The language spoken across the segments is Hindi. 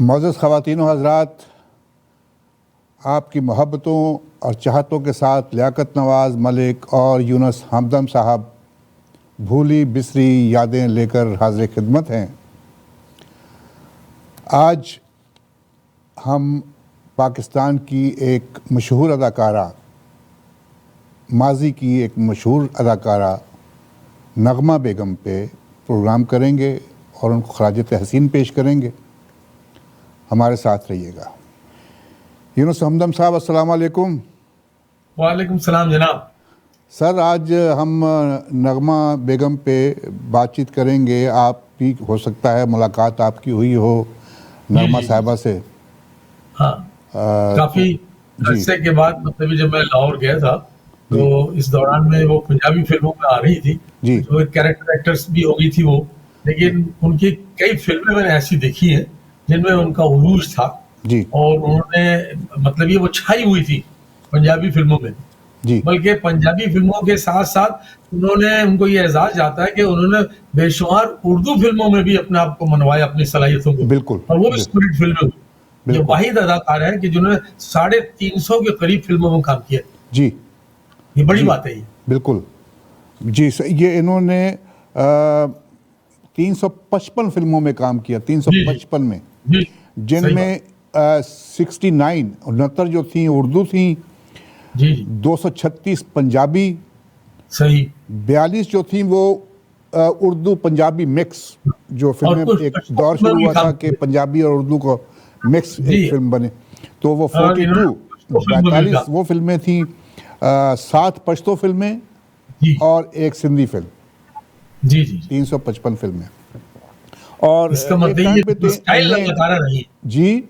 मोअज़्ज़ज़ ख़वातीन व हज़रात, आपकी मोहब्बतों और चाहतों के साथ लियाकत नवाज़ मलिक और यूनुस हमदम साहब भूली बिसरी यादें लेकर हाज़िर खिदमत हैं। आज हम पाकिस्तान की एक मशहूर अदाकारा, माज़ी की एक मशहूर अदाकारा नग़मा बेगम पे प्रोग्राम करेंगे और उनको ख़राज तहसीन पेश करेंगे। हमारे साथ रहिएगा। यूनुस हमदम साहब, अस्सलाम वालेकुम। वालेकुम सलाम जनाब। सर, आज हम नग़मा बेगम पे बातचीत करेंगे। आप भी हो सकता है मुलाकात आपकी हुई हो नग़मा साहिबा से। हाँ, काफ़ी अरसे के बाद, मतलब जब मैं लाहौर गया था तो इस दौरान में वो पंजाबी फिल्मों में आ रही थी, जो कैरेक्टर एक्टर्स भी हो गई थी वो, लेकिन उनकी कई फिल्में मैंने ऐसी देखी हैं जिनमें उनका उरूज था और उन्होंने, मतलब ये वो छाई हुई थी पंजाबी फिल्मों में। बल्कि पंजाबी फिल्मों के साथ साथ उनको ये एजाज जाता है कि उन्होंने बेशुमार उर्दू फिल्मों में भी अपने आप को मनवाया, अपनी सलाहियतों को। बिल्कुल। और वो भी स्पिरिट फिल्म में। ये वाहिद अदाकार है कि जिन्होंने 350 के करीब फिल्मों में काम किया। जी, ये बड़ी बात है। ये बिल्कुल जी। ये इन्होंने 355 फिल्मों में काम किया, 355 में, जिनमें 69 जो थी उर्दू थी, 236 पंजाबी, सही, 42 जो थी वो उर्दू पंजाबी मिक्स, जो फिल्में एक दौर शुरू हुआ था कि पंजाबी और उर्दू को मिक्स एक फिल्म बने, तो वो 42 वो फिल्में थी, 7 पश्तो फिल्में और एक सिंधी फिल्म। जी जी, 355 फिल्में। और इसका मतलब ये स्टाइल अदाकारा रही। जी,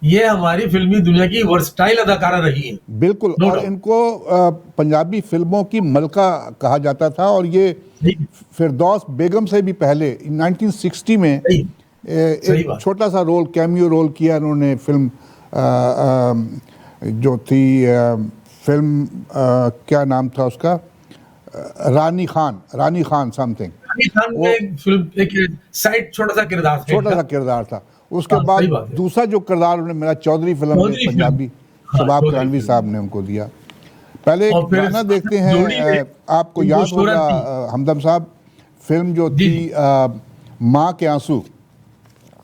ये हमारी फिल्मी दुनिया की वर्सटाइल अदाकारा रही है। बिल्कुल। और इनको पंजाबी फिल्मों की मलका कहा जाता था। और ये फिरदौस बेगम से भी पहले 1960 में एक छोटा सा रोल, कैमियो रोल किया इन्होंने। फिल्म जो थी, फिल्म क्या नाम था उसका, रानी खान समथिंग। एक साइड छोटा सा किरदार था। उसके बाद दूसरा जो किरदार उन्होंने मेरा चौधरी फिल्म में पंजाबी शबाब कानवी साहब ने उनको दिया। पहले एक गाना देखते हैं, आपको याद होगा हमदम साहब, फिल्म जो थी माँ के आंसू।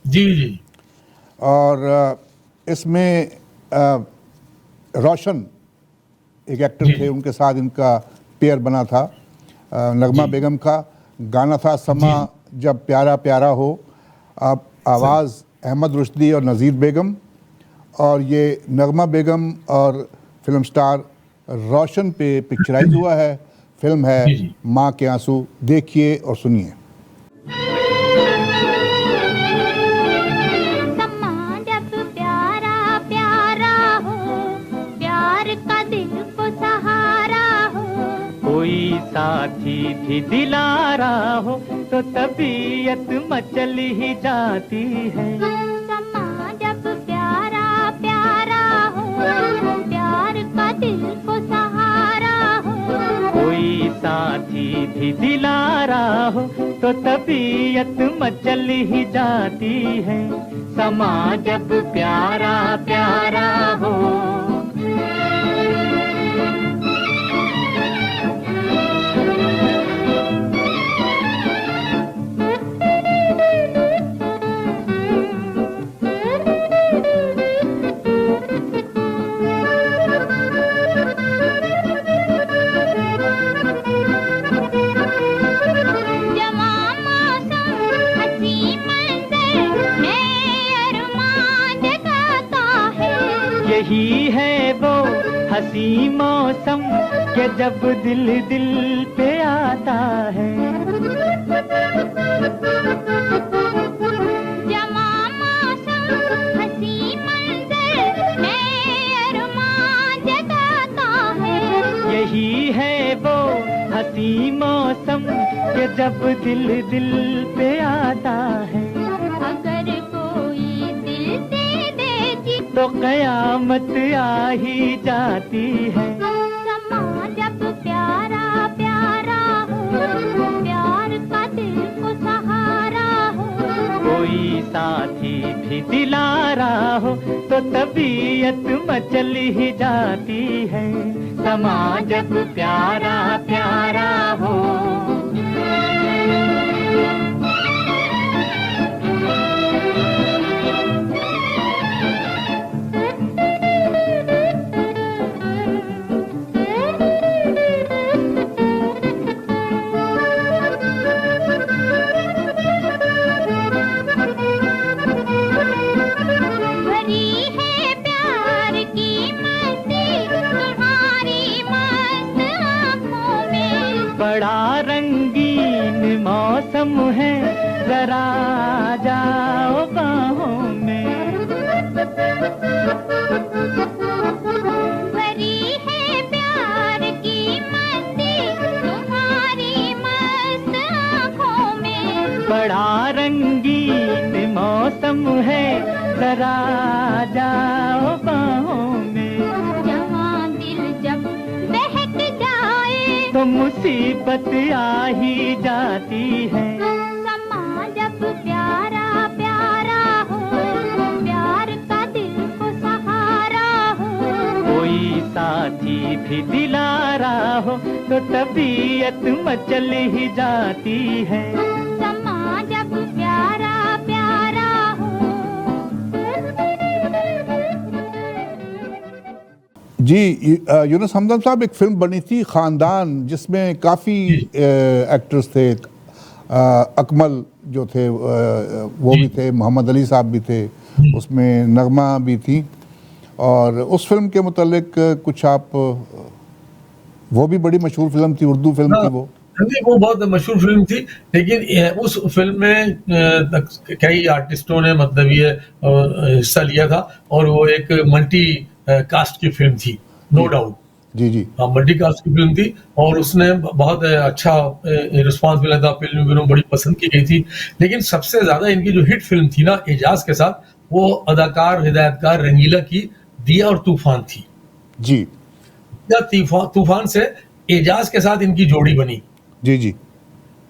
जी जी। और इसमें रोशन एक एक्टर थे, उनके साथ इनका पेयर बना था। नग़मा बेगम का गाना था समा जब प्यारा प्यारा हो। अब आवाज़ अहमद रुश्दी और नज़ीर बेगम, और ये नग़मा बेगम और फिल्म स्टार रोशन पे पिक्चराइज हुआ है। फिल्म है माँ के आंसू। देखिए और सुनिए। कोई साथी भी दिलारा हो तो तबीयत मचल ही जाती है। समा जब प्यारा प्यारा हो, प्यार का दिल को सहारा हो। कोई साथी भी दिलारा हो तो तबीयत मचल ही जाती है। समा जब प्यारा प्यारा हो। यही है वो हंसी मौसम के जब दिल दिल पे आता है। जमा मौसम हंसी मंजर में अरमान जगाता है। यही है वो हंसी मौसम के जब दिल दिल पे आता है। अगर कोई दिल दे देगी तो कयामत आ ही जाती है। समा जब प्यारा प्यारा हो, प्यार का दिल को सहारा हो। कोई साथी भी दिलारा हो तो तबीयत मचल ही जाती है। समा जब प्यारा प्यारा हो। भरी है प्यार की मस्ती तुम्हारी मस्त आँखों में। बड़ा रंगीन मौसम है, जरा आ जाओ बाहों में। भरी है प्यार की मस्ती तुम्हारी मस्त आँखों में। बड़ा रंगीन मौसम है, जरा आ जाओ बाहों में। जहाँ दिल जब बहक जाए तो मुसीबत आ ही जाती है। समा जब प्यारा प्यारा हो, प्यार का दिल को सहारा हो। कोई साथी भी दिलारा हो तो तबीयत मचल ही जाती है। समा जब प्यारा प्यारा हो। जी यूनुस हमदम साहब, एक फिल्म बनी थी खानदान, जिसमें काफ़ी एक्टर्स थे। अकमल जो थे वो भी थे, मोहम्मद अली साहब भी थे, उसमें नगमा भी थी। और उस फिल्म के मुतालिक कुछ आप, वो भी बड़ी मशहूर फिल्म थी, उर्दू फिल्म थी वो। नहीं, वो बहुत मशहूर फिल्म थी, लेकिन उस फिल्म में कई आर्टिस्टों ने मतलब ये हिस्सा लिया था, और वो एक मल्टी कास्ट की फिल्म थी, नो डाउट। जी जी हाँ, मल्टी कास्ट की फिल्म थी, और उसने बहुत अच्छा रिस्पांस मिला था। फिल्म बड़ी पसंद की गई थी। लेकिन सबसे ज्यादा इनकी जो हिट फिल्म थी ना एजाज के साथ, वो अदाकार हिदायतकार रंगीला की दिया और तूफान थी। जी दिया तूफान से एजाज के साथ इनकी जोड़ी बनी, जी जी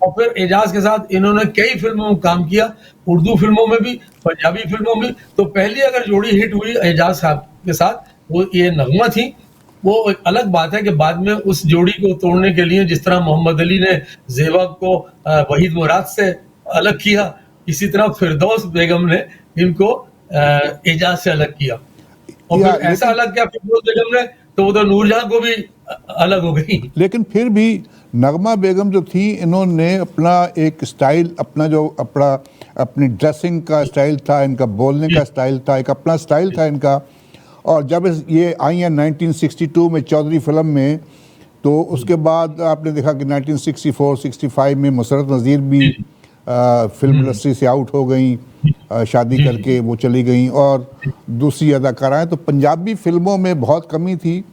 और फिर एजाज के साथ इन्होंने कई फिल्मों में काम किया, उर्दू फिल्मों में भी, पंजाबी फिल्मों में। तो पहली अगर जोड़ी हिट हुई एजाज साहब के साथ, वो ये नगमा थी। वो एक अलग बात है कि बाद में उस जोड़ी को तोड़ने के लिए, जिस तरह मोहम्मद अली ने जेबा को वहीद मुराद से अलग किया, इसी तरह फिरदौस बेगम ने इनको एजाज से अलग किया। और फिर ऐसा अलग किया फिरदौस बेगम ने, तो उधर नूरजहां को भी अलग हो गई। लेकिन फिर भी नगमा बेगम जो थी, इन्होंने अपना एक स्टाइल, अपनी ड्रेसिंग का स्टाइल था, इनका बोलने का स्टाइल था, एक अपना स्टाइल था इनका। और जब ये आई हैं 1962 में चौधरी फिल्म में, तो उसके बाद आपने देखा कि 1964-65 में मुसरत नज़ीर भी फिल्म इंडस्ट्री से आउट हो गई, शादी करके वो चली गई, और दूसरी अदाकाराएं। तो पंजाबी फिल्मों में बहुत कमी थी।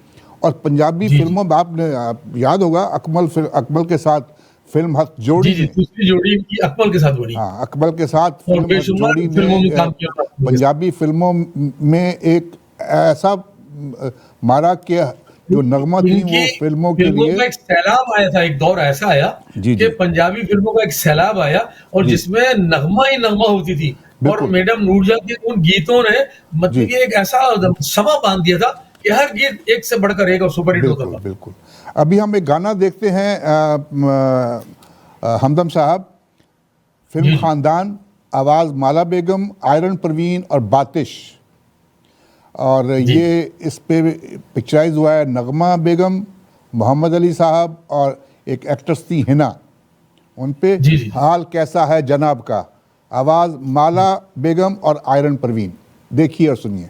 और पंजाबी फिल्मों में आपने याद होगा अकमल के साथ फिल्म हक जोड़ी, दूसरी जोड़ी की अकमल के साथ बनी। हाँ, अकमल के साथ फिल्म हक जोड़ी ने पंजाबी फिल्मों में एक ऐसा मारा कि जो नगमा थी वो फिल्मों के लिए एक सैलाब आया था। एक दौर ऐसा आया कि पंजाबी फिल्मों का एक सैलाब आया, और जिसमें नगमा ही नगमा होती थी। और मैडम नूरजहां के उन गीतों ने मतलब कि एक ऐसा समा बांध दिया था कि हर गीत एक से बढ़कर एक और सुपर हिट होता था। बिल्कुल। अभी हम एक गाना देखते हैं हमदम साहब, फिल्म खानदान, आवाज़ माला बेगम, आयरन परवीन और बातिश। और ये इस पे पिक्चराइज हुआ है नगमा बेगम, मोहम्मद अली साहब, और एक एक्ट्रेस थी हिना। उन पे हाल कैसा है जनाब का, आवाज़ माला बेगम और आयरन परवीन। देखिए और सुनिए।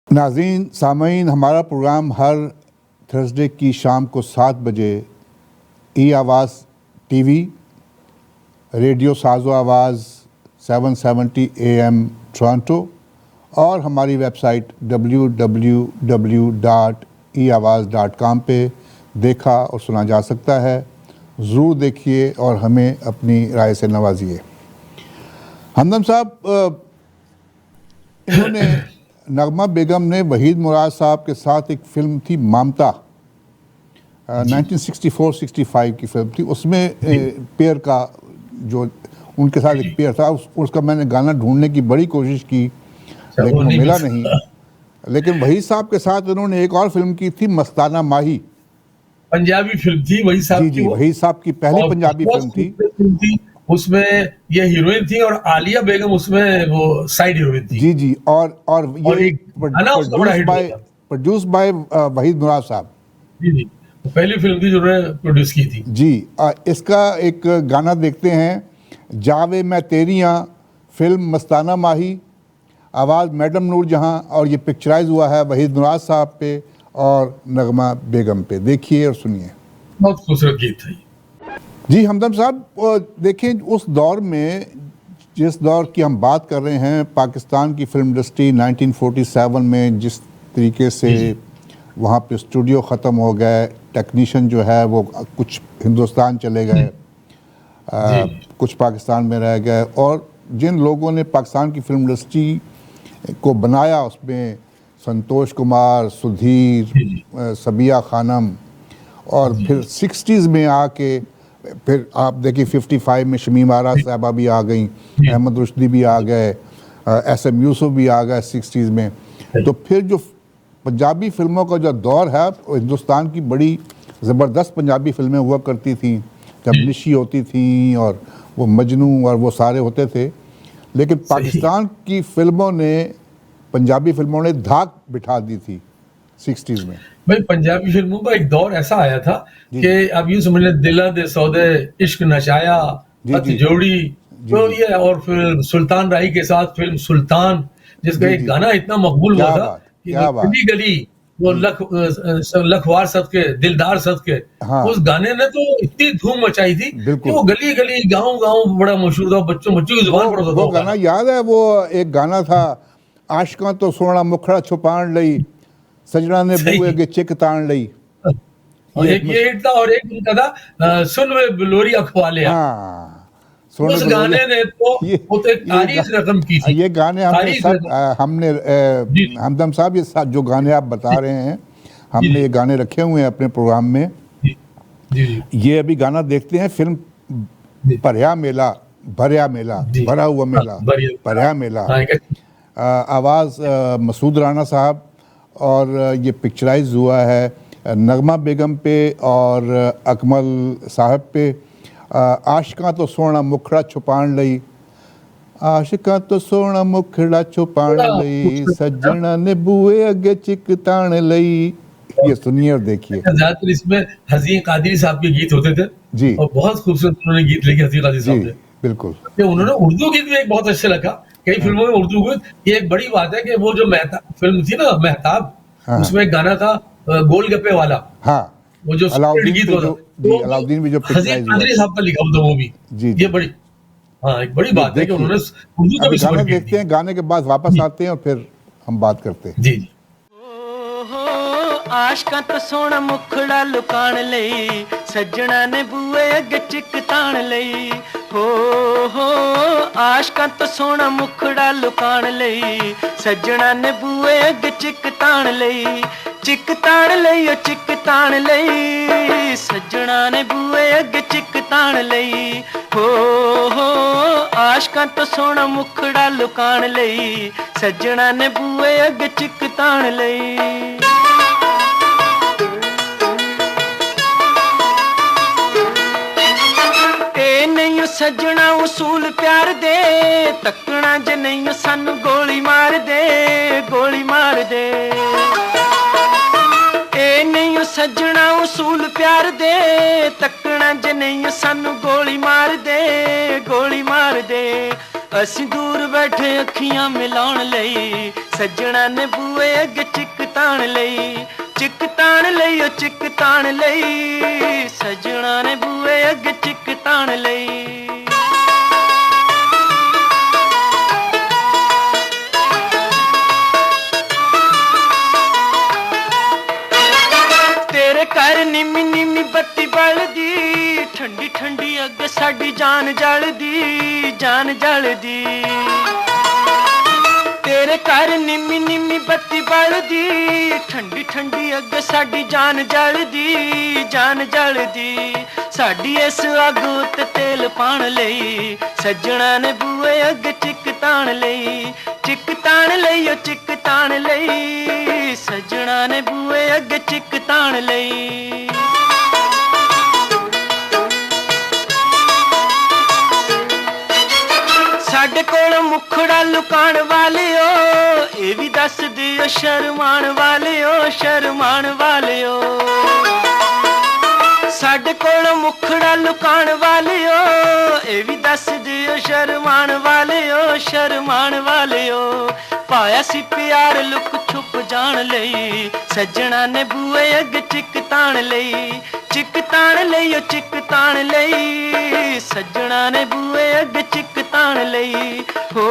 नाज़रीन सामीन, हमारा प्रोग्राम हर थर्सडे की शाम को 7 बजे ई आवाज़ टीवी, रेडियो साज़ो आवाज़ 770 AM टोरंटो और हमारी वेबसाइट www.eawaz.com पे देखा और सुना जा सकता है। ज़रूर देखिए और हमें अपनी राय से नवाजिए। हमदम साहब, इन्होंने नगमा बेगम ने वहीद मुराद साहब के साथ एक फ़िल्म थी मामता, 1964-65 की फिल्म थी। उसमें पेयर का जो उनके साथ एक पेयर था, उसका मैंने गाना ढूंढने की बड़ी कोशिश की लेकिन वो मिला नहीं। लेकिन वहीद साहब के साथ उन्होंने एक और फिल्म की थी मस्ताना माही, पंजाबी फिल्म थी वहीद साहब जी की। जी, वहीद साहब की पहली पंजाबी फिल्म थी। उसमें ये हीरोइन थी और आलिया बेगम उसमें वो साइड हीरोइन थी। जी जी, और ये प्रोड्यूस बाय वहीद मुराद साहब। जी जी, पहली फिल्म थी जो उन्होंने प्रोड्यूस की थी। जी, इसका एक गाना देखते हैं, जावे मैं तेरियां, फिल्म मस्ताना माही, आवाज़ मैडम नूर जहां, और ये पिक्चराइज हुआ है वहीद मुराद साहब पे और नगमा बेगम पे। देखिए और सुनिए। बहुत खूबसूरत गीत था। जी हमदम साहब, देखें उस दौर में, जिस दौर की हम बात कर रहे हैं, पाकिस्तान की फिल्म इंडस्ट्री 1947 में जिस तरीके से वहाँ पे स्टूडियो ख़त्म हो गए, टेक्नीशियन जो है वो कुछ हिंदुस्तान चले गए, कुछ पाकिस्तान में रह गए, और जिन लोगों ने पाकिस्तान की फिल्म इंडस्ट्री को बनाया उसमें संतोष कुमार, सुधीर, सबिया खानम, और फिर 60s में आके फिर आप देखिए 55 में शमीम आरा साहबा भी आ गई, अहमद रुश्दी भी आ गए, SM यूसुफ भी आ गए 60s में। तो फिर जो पंजाबी फिल्मों का जो दौर है, हिंदुस्तान की बड़ी ज़बरदस्त पंजाबी फिल्में हुआ करती थी, जब निशी होती थी और वो मजनू और वो सारे होते थे। लेकिन पाकिस्तान की फिल्मों ने, पंजाबी फिल्मों ने धाक बिठा दी थी 60s में। भाई पंजाबी फिल्मों का एक दौर ऐसा आया था कि अब यूं समझ लें, दिला दे सौदे, इश्क नशाया, हथ जोड़ी, तो ये, और फिर सुल्तान राही के साथ फिल्म सुल्तान, जिसका एक गाना इतना मकबूल हुआ था कि गली गली वो लखवार सदके, दिलदार सदके, उस गाने ने तो इतनी धूम मचाई थी कि वो गली गली गांव गांव बड़ा मशहूर था, बच्चों की जुबान पर था। वो गाना याद है? वो एक गाना था, आशिकां तो सोना मुखड़ा छुपाण लई, सजना ने बूए अगे चिक ताण लई। एक ये हिट था, और एक उनका था सुन वे बिलोरी अखवाले। उस गाने ने तो वो तो एक तारीख रकम की थी। ये गाने हमने हमदम साहब, ये जो गाने आप बता रहे हैं, हमने ये गाने रखे हुए हैं अपने प्रोग्राम में। ये अभी गाना देखते हैं, फिल्म भरया मेला, भरया मेला, भरा हुआ मेला, भरया मेला, आवाज़ मसूद राना साहब, और ये पिक्चराइज हुआ है नगमा बेगम पे और अकमल साहब पे। आशिकां तो सोना मुखड़ा छुपाण लई, आशिकां तो सोना मुखड़ा छुपाण लई, सजना ने बूए अगे चिक ताण लई। ये सुनिए और देखिए। ज्यादातर इसमें हज़ीर कादरी साहब के गीत होते थे जी, और बहुत खूबसूरत उन्होंने गीत लिखे हज़ीर कादरी साहब ने। बिल्कुल। उन्होंने उर्दू गीत भी एक बहुत अच्छे लगा, कई फिल्मों में उर्दू गीत। ये एक बड़ी बात है कि वो जो मेहताब फिल्म थी ना, मेहताब, उसमें एक गाना था गोलगप्पे वाला, वो जो गीत होता, अलाउद्दीन भी जो हज़ीर कादरी साहब का लिखा होता वो भी। ये बड़ी एक बड़ी बात है कि उन्होंने उर्दू का भी गाना देखते हैं, गाने के बाद वापस आते हैं और फिर हम बात करते हैं। जी। आशकां तो सोना मुखड़ा लुकाण लई, सजना ने बूए अगे चिक ताण लई, हो ਆਸ਼ਕਾਂ ਤੋਂ ਸੋਹਣਾ ਮੁਖੜਾ ਲੁਕਾਣ ਲਈ ਸੱਜਣਾ ਨੇ ਬੂਏ ਅੱਗੇ ਚਿੱਕ ਤਾਣ ਲਈ ਚਿੱਕ ਤਾਣ ਲਈ ਓ ਚਿੱਕ ਤਾਣ ਲਈ ਸੱਜਣਾ ਨੇ ਬੂਏ ਅੱਗੇ ਚਿੱਕ ਤਾਣ ਲਈ ਹੋ ਆਸ਼ਕਾਂ ਤੋਂ ਸੋਹਣਾ ਮੁਖੜਾ ਲੁਕਾਣ ਲਈ ਸੱਜਣਾ ਨੇ ਬੂਏ ਅੱਗੇ ਚਿੱਕ ਤਾਣ ਲਈ ਨਹੀਂ ਸੱਜਣਾ ਉਸੂਲ ਪਿਆਰ ਦੇ ਤੱਕਣਾ ਜੇ ਨਹੀਂ ਸਾਨੂੰ ਗੋਲੀ ਮਾਰ ਦੇ ਗੋਲੀ ਮਾਰ ਦੇ ਇਹ ਨਹੀਂ ਸੱਜਣਾ ਉਸੂਲ ਪਿਆਰ ਦੇ ਤੱਕਣਾ ਜੇ ਨਹੀਂ ਸਾਨੂੰ ਗੋਲੀ ਮਾਰ ਦੇ ਗੋਲੀ ਮਾਰ ਦੇ ਅਸੀਂ ਦੂਰ ਬੈਠੇ ਅੱਖੀਆਂ ਮਿਲਾਉਣ ਲਈ ਸੱਜਣਾ ਨੇ ਬੂਏ ਅੱਗੇ ਚਿੱਕ ਤਾਣ ਲਈ ਚਿੱਕ ਤਾਣ ਲਈ ਓ ਚਿੱਕ ਤਾਣ ਲਈ ਸੱਜਣਾ ਨੇ ਬੂਏ ਅੱਗੇ ਚਿੱਕ ਤਾਣ ਲਈ ਤੇਰੇ ਘਰ ਨਿੰਮੀ ਨਿੰਮੀ ਬੱਤੀ ਬਲਦੀ ਠੰਡੀ ਠੰਡੀ ਅੱਗ ਸਾਡੀ ਜਾਨ ਜਲਦੀ ਜਾਨ ਜਲਦੀ ਤੇਰੇ ਘਰ ਨਿੰਮੀ ਨਿੰਮੀ ਬੱਤੀ ਬਲਦੀ ਠੰਡੀ ਠੰਡੀ ਅੱਗ ਸਾਡੀ ਜਾਨ ਜਲਦੀ ਜਾਨ ਜਲਦੀ ਸਾਡੀ ਇਸ ਅੱਗ ਉੱਤੇ ਤੇਲ ਪਾਣ ਲਈ ਸੱਜਣਾ ਨੇ ਬੂਏ ਅੱਗ ਚਿੱਕ ਤਾਣ ਲਈ ਚਿੱਕ ਤਾਣ ਲਈ ਓ ਚਿੱਕ ਤਾਣ ਲਈ ਸੱਜਣਾ ਨੇ ਬੂਏ ਅੱਗ ਚਿੱਕ ਤਾਣ ਲਈ ਸਾਡੇ ਕੋਲ ਮੁਖੜਾ ਲੁਕਾਣ ਵਾਲਿਓ ਇਹ ਵੀ ਦੱਸ ਦਿਓ ਸ਼ਰਮਾਣ ਵਾਲਿਓ ਸ਼ਰਮਾਣ ਵਾਲਿਓ ਸਾਡੇ ਕੋਲ ਮੁਖੜਾ ਲੁਕਾਣ ਵਾਲਿਓ ਇਹ ਵੀ ਦੱਸ ਦਿਓ ਸ਼ਰਮਾਣ ਵਾਲਿਓ ਸ਼ਰਮਾਣ ਵਾਲਿਓ ਪਾਇਆ ਸੀ ਪਿਆਰ ਲੁਕ ਛੁਪ ਜਾਣ ਲਈ ਸੱਜਣਾ ਨੇ ਬੂਏ ਅੱਗ ਚਿੱਕ ਤਾਣ ਲਈ ਚਿੱਕ ਤਾਣ ਲਈ ਓ ਚਿੱਕ ਤਾਣ ਲਈ ਸੱਜਣਾ ਨੇ ਬੂਏ ਅੱਗ ਚਿੱਕ ਤਾਣ ਲਈ ਹੋ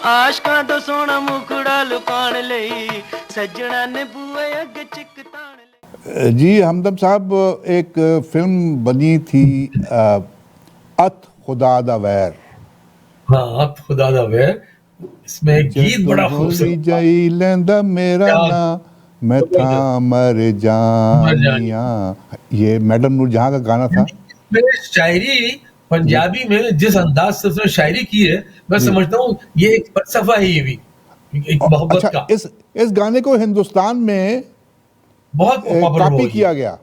ਆਸ਼ਕਾਂ ਤੋਂ ਸੋਹਣਾ ਮੁਖੜਾ ਲੁਕਾਣ ਲਈ ਸੱਜਣਾ ਨੇ ਬੂਏ ਅੱਗ ਚਿੱਕ ਤਾਣ ਲਈ जी हमदम साहब एक फिल्म बनी थी अत खुदा दा वैर हाँ अत खुदा दा वैर इसमें एक गीत बड़ा खूबसूरत जाई लेंदा मेरा ना मैं था मर जानिया ये मैडम नूरजहां का गाना था मेरे शायरी पंजाबी में जिस अंदाज से उसने शायरी की है मैं समझता हूँ ये एक फलसफा है ये भी एक मोहब्बत अच्छा, का इस गाने को हिंदुस्तान में बहुत कॉपी किया गया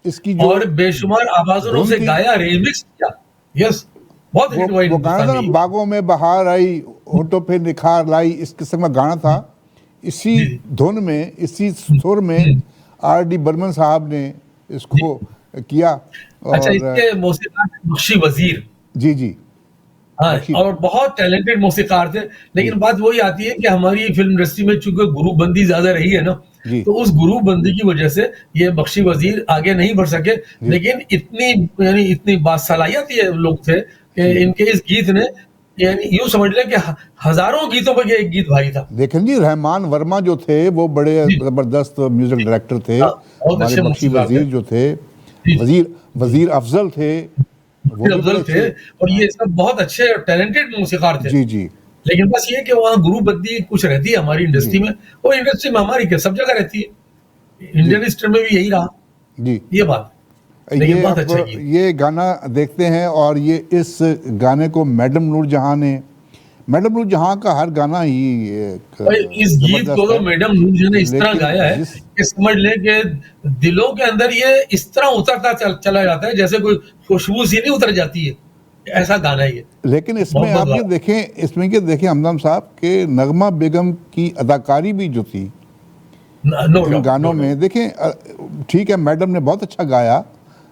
इसकी जो और बेशुमार आवाजों से गाया रिमिक्स किया यस बहुत हिट हुआ वो गाना था ना बागों में बहार आई होठों पे निखार लाई इस किस्म का गाना था इसी धुन में इसी सुर में आर डी बर्मन साहब ने इसको किया और अच्छा इसके मौसीकार बख्शी वजीर जी जी हाँ और बहुत टैलेंटेड मौसीकार थे लेकिन बात वही आती है कि हमारी फिल्म इंडस्ट्री में चूंकि ग्रुपबंदी ज्यादा रही है ना तो उस ग्रुपबंदी की वजह से ये बख्शी वजीर आगे नहीं बढ़ सके लेकिन इतनी बासलाहियत ये लोग थे कि इनके इस गीत ने यानी यूं समझ लें कि हजारों गीतों पर एक गीत भारी था देखें जी रहमान वर्मा जो थे वो बड़े जबरदस्त म्यूजिक डायरेक्टर थे हमारे बख्शी वजीर जो थे वजीर अफजल थे वो अफजल थे और ये सब बहुत अच्छे और टैलेंटेड मौसीकार थे जी जी लेकिन बस ये कि वहाँ ग्रुपबंदी कुछ रहती है हमारी इंडस्ट्री में और इंडस्ट्री में हमारी क्या सब जगह रहती है इंडियन इंडस्ट्री में भी यही रहा जी ये बात ये बहुत अच्छा ये गाना देखते हैं और ये इस गाने को मैडम नूरजहां ने मैडम नूरजहां का हर गाना ही इस गीत को मैडम नूरजहां ने इस तरह गाया है कि समझ लें कि दिलों के अंदर ये इस तरह उतरता चला जाता है जैसे कोई खुशबू सी नहीं उतर जाती है ऐसा गाना है ये लेकिन इसमें आप ये देखें हमदम साहब के नगमा बेगम की अदाकारी भी जो थी इन गानों में देखें ठीक है मैडम ने बहुत अच्छा गाया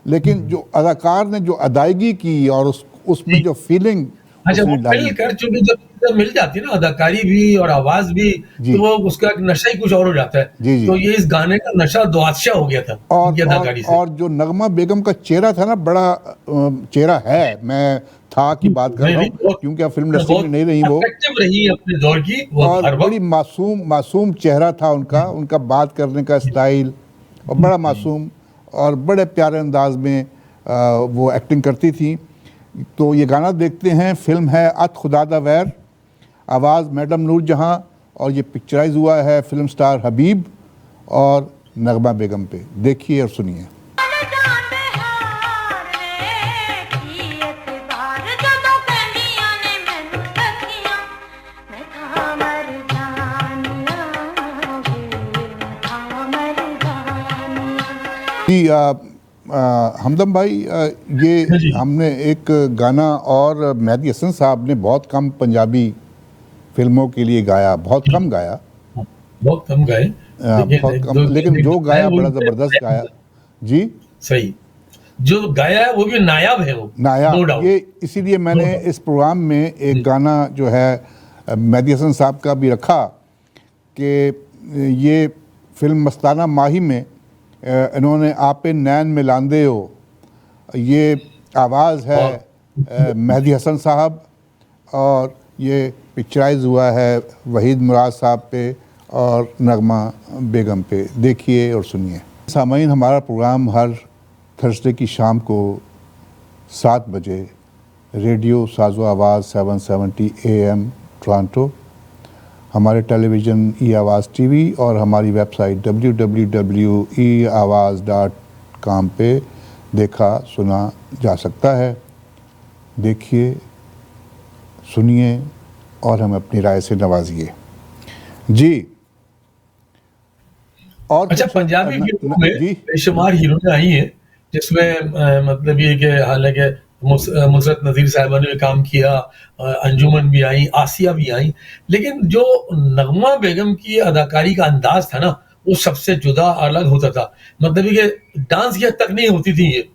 लेकिन जो अदाकार ने जो अदायगी की और उसमें जो फीलिंग अच्छा वो मिल कर चूंकि जब मिल जाती है ना अदाकारी भी और आवाज भी तो वो उसका नशा ही कुछ और हो जाता है तो ये इस गाने का नशा दुआदशा हो गया था अदाकारी से और जो नगमा बेगम का चेहरा था ना बड़ा चेहरा है मैं था की बात कर रहा हूँ क्योंकि अब फिल्म इंडस्ट्री में नहीं रही वो रही अपने दौर की और बड़ी मासूम चेहरा था उनका बात करने का स्टाइल और बड़ा मासूम और बड़े प्यारे अंदाज में वो एक्टिंग करती थी तो ये गाना देखते हैं। फिल्म है अत खुदा दा वैर, आवाज़ मैडम नूरजहां, और ये पिक्चराइज हुआ है फिल्म स्टार हबीब और नगमा बेगम पे। देखिए और सुनिए। जी हमदम भाई, ये हमने एक गाना और मेहदी हसन साहब ने बहुत कम पंजाबी फिल्मों के लिए गाया, बहुत कम गाया, बहुत कम गाए, बहुत कम, लेकिन जो गाया बड़ा ज़बरदस्त गाया। जी सही, जो गाया है वो भी नायाब है, वो नायाब। ये इसीलिए मैंने इस प्रोग्राम में एक गाना जो है मेहदी हसन साहब का भी रखा कि ये फिल्म मस्ताना माही में इन्होंने आपे नैन मिलांदे हो, ये आवाज़ है मेहदी हसन साहब और ये पिक्चराइज हुआ है वहीद मुराद साहब पे और नगमा बेगम पे। देखिए और सुनिए। सामाईन, हमारा प्रोग्राम हर थर्सडे की शाम को 7 बजे रेडियो साज़ो आवाज़ 770 AM टोरंटो, हमारे टेलीविज़न ई आवाज़ टीवी और हमारी वेबसाइट www.eawaz.com पे देखा सुना जा सकता है। देखिए, सुनिए और हमें अपनी राय से नवाजिए। जी। और अच्छा, पंजाबी फिल्मों में बेशुमार हीरोइनें आई हैं जिसमें मतलब ये कि हालांकि मुसरत नज़ीर साहिबा ने भी काम किया, अंजुमन भी आई, आसिया भी आई, लेकिन जो नगमा बेगम की अदाकारी का अंदाज था ना, वो सबसे जुदा अलग होता था। मतलब ये डांस की हद तक नहीं होती थी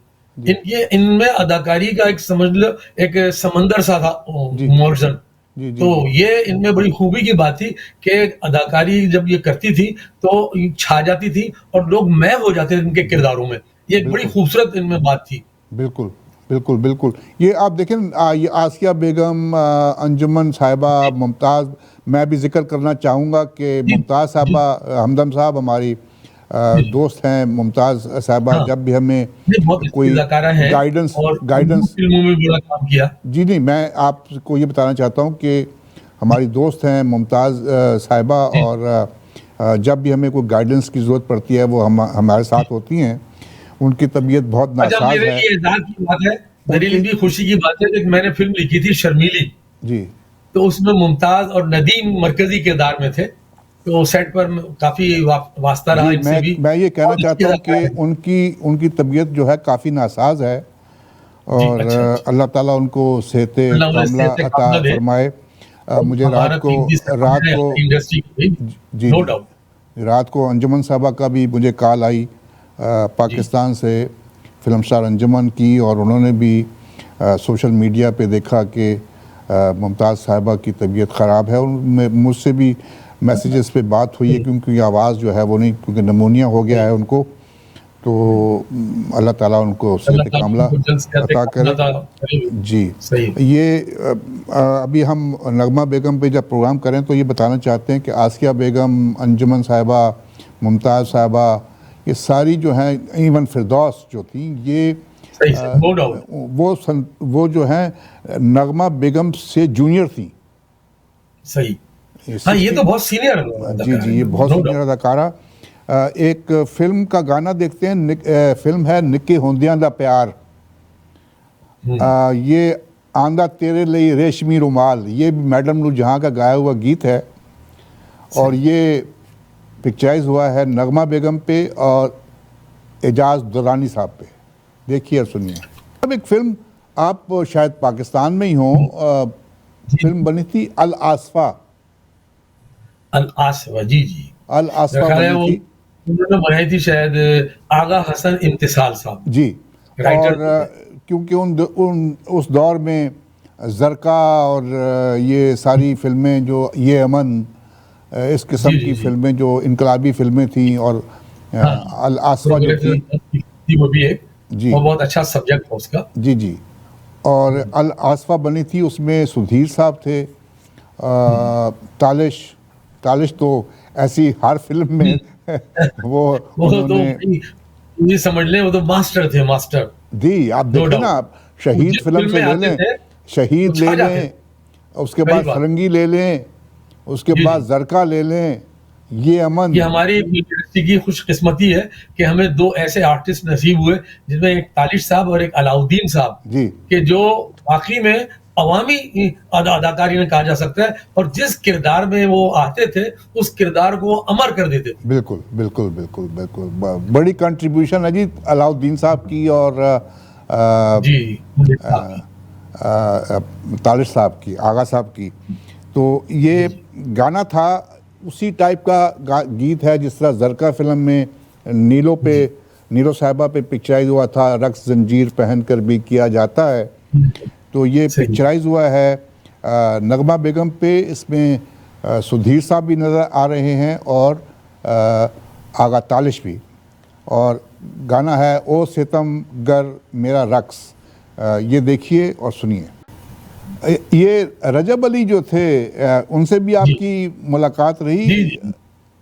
ये इनमें अदाकारी का एक समझ लो एक समंदर सा था मॉर्जन। तो ये इनमें बड़ी खूबी की बात थी कि अदाकारी जब ये करती थी तो छा जाती थी और लोग मैं हो जाते थे इनके किरदारों में। ये एक बड़ी खूबसूरत इनमें बात थी। बिल्कुल बिल्कुल बिल्कुल। ये आप देखें, ये आसिया बेगम, अंजुमन साहिबा, मुमताज़, मैं भी जिक्र करना चाहूँगा कि मुमताज़ साहिबा, हमदम साहब हमारी दोस्त हैं। मुमताज़ साहिबा जब भी हमें कोई गाइडेंस फिल्मों में बड़ा काम किया। जी नहीं, मैं आपको ये बताना चाहता हूँ कि हमारी दोस्त हैं मुमताज़ साहिबा, और जब भी हमें कोई गाइडेंस की ज़रूरत पड़ती है वो हमारे साथ होती हैं। उनकी तबीयत बहुत नासाज है। मेरे लिए भी खुशी की बात है कि मैंने फिल्म लिखी थी शर्मीली जी, तो उसमें मुमताज और नदीम मरकजी किरदार में थे, तो सेट पर काफी वास्ता रहा इनसे भी। मैं ये कहना चाहता हूँ कि उनकी तबीयत जो है काफ़ी नासाज है और अल्लाह ताला उनको सेहते कामला अता फरमाए। मुझे रात को अंजुमन साहबा का भी मुझे कॉल आई पाकिस्तान से, फिल्म स्टार अंजुमन की, और उन्होंने भी सोशल मीडिया पे देखा कि मुमताज़ साहिबा की तबीयत ख़राब है। और मुझसे भी मैसेजेस पे बात हुई है क्योंकि आवाज़ जो है वो नहीं, क्योंकि नमूनिया हो गया है उनको। तो अल्लाह ताला उनको सेहत कामला अता करे। जी, ये अभी हम नगमा बेगम पे जब प्रोग्राम करें तो ये बताना चाहते हैं कि आसिया बेगम, अंजुमन साहिबा, मुमताज़ साहिबा, ये सारी जो हैं, इवन फिरदौस जो थी, ये वो जो हैं नगमा बेगम से जूनियर थी। सही। हाँ, ये तो बहुत सीनियर। जी, ये बहुत सीनियर अदाकारा। एक फिल्म का गाना देखते हैं। फिल्म है निक्के होंदियां दा प्यार। ये आंदा तेरे लिए रेशमी रुमाल, ये भी मैडम नूरजहां का गाया हुआ गीत है और ये पिक्चराइज हुआ है नगमा बेगम पे और एजाज दुरानी साहब पे। देखिए और सुनिए। अब एक फिल्म, आप शायद पाकिस्तान में ही हो, फिल्म बनी थी अल आसफा। अल आसफा, जी जी, अल आसफा बनी थी, उन्होंने बनाई थी शायद आगा हसन इम्तिसाल साहब जी। और क्योंकि उस दौर में जरका और ये सारी फिल्में जो ये अमन, इस किस्म की फिल्में जो इनकलाबी फिल्में थी, और अल आसफा जो थी वो भी एक जी, और बहुत अच्छा सब्जेक्ट था उसका। जी जी। और अल आसफा बनी थी, उसमें सुधीर साहब थे, तालिश तो ऐसी हर फिल्म में वो तो ये समझ लें वो तो मास्टर थे, मास्टर। जी, आप देखें ना, शहीद जिस फिल्म से फिल्म में ले आते लें, थे, शहीद वो ले छा जाते लें, उसके सही बाद बात। फरंगी ले लें, उसके जी, बाद जी। जरका ले लें, ये अमन। ये हमारी इंडस्ट्री की खुशकिस्मती है कि हमें दो ऐसे आर्टिस्ट नसीब हुए, जिसमें एक तालिश साहब और एक अलाउद्दीन साहब, जी कि जो वाकई में अवामी अदाकारी में कहा जा सकता है, और जिस किरदार में वो आते थे उस किरदार को वो अमर कर देते थे। बिल्कुल बिल्कुल बिल्कुल बिल्कुल बड़ी कंट्रीब्यूशन है जी अलाउद्दीन साहब की और जी, मुझे काफी। तालिश साहब की, आगा साहब की। तो ये गाना था उसी टाइप का गीत है जिस तरह जरका फिल्म में नीलो साहिबा पे पिक्चराइज हुआ था, रक्स जंजीर पहन कर भी किया जाता है। तो ये सही। पिक्चराइज हुआ है नगमा बेगम पे। इसमें सुधीर साहब भी नज़र आ रहे हैं और आगा तालिश भी। और गाना है ओ सितम गर मेरा रक्स। ये देखिए और सुनिए। ये रजब अली जो थे उनसे भी आपकी मुलाकात रही? जी, जी।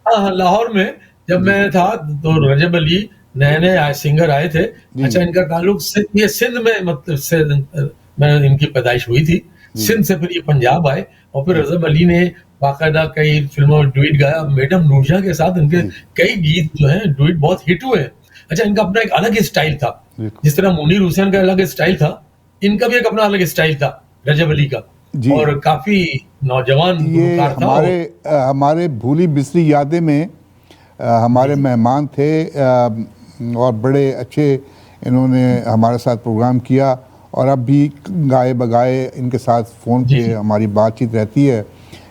हाँ, लाहौर में जब मैं था तो रजब अली नए सिंगर आए थे। अच्छा, इनका ताल्लुक ये सिंध में, मतलब से में इनकी पैदाइश हुई थी। सिंध से फिर ये पंजाब आए और फिर रजब अली ने बाकायदा कई फिल्मों में डुएट गाया। मैडम नूरजहां के साथ इनके कई गीत जो हैं डुएट बहुत हिट हुए हैं। अच्छा, इनका अपना एक अलग ही स्टाइल था, जिस तरह मुनीर हुसैन का अलग स्टाइल था, इनका भी एक अपना अलग स्टाइल था रजब अली का। और काफी नौजवान ये गुलकार था। हमारे भूली बिसरी यादें में हमारे मेहमान थे और बड़े अच्छे इन्होंने हमारे साथ प्रोग्राम किया और अब भी गाए बगाए इनके साथ फ़ोन पे हमारी बातचीत रहती है।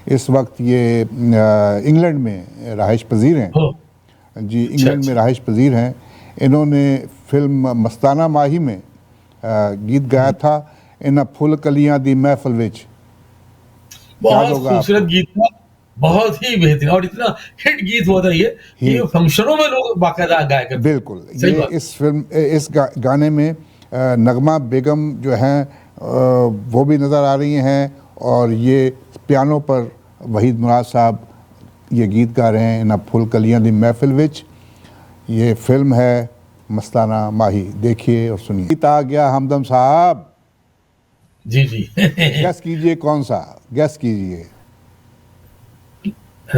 इस वक्त ये इंग्लैंड में रहाइश पजीर हैं जी, इंग्लैंड में रहाइश पजीर हैं। इन्होंने फिल्म मस्ताना माही में गीत गाया था, इन फुल कलियां दी महफिल विच। बहुत खूबसूरत गीत था, बहुत ही बेहतरीन, और इतना हिट गीत हुआ था ये फंक्शनों में लोग बाकायदा गाया करते। बिल्कुल। ये इस गाने में नगमा बेगम जो हैं वो भी नज़र आ रही हैं और ये पियानो पर वहीद मुराद साहब ये गीत गा रहे हैं, इन फुल कलियां दी महफिल विच। ये फिल्म है मस्ताना माही। देखिए और सुनिए। गीत आ गया हमदम साहब। जी जी। गैस कीजिए कौन सा, गैस कीजिए।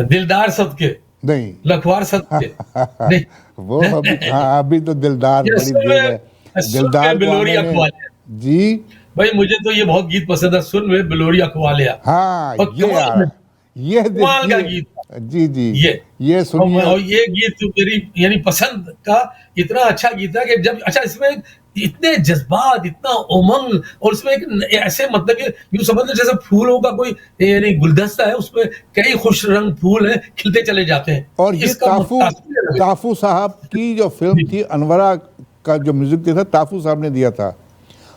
दिलदार सबके नहीं, लखवार सबके नहीं। वो अभी तो दिलदार बड़ी देर है। दिलदार बिलोरी अखवालिया जी भाई, मुझे तो ये बहुत गीत पसंद है। सुन वे बिलोरी अखवालिया। हाँ, ये कमाल का गीत जी जी, ये सुनिए। और ये गीत मेरी यानी पसंद का इतना अच्छा गीत है कि जब, अच्छा, इसमें इतने जज्बात, इतना उमंग, और इसमें एक ऐसे, मतलब कि यूं समझ लो जैसे फूलों का कोई यानी गुलदस्ता है, उसमें कई खुश रंग फूल हैं, खिलते चले जाते हैं। और ये ताफू साहब की जो फिल्म थी, अनवरा का जो म्यूजिक दिया था ताफू साहब ने दिया था।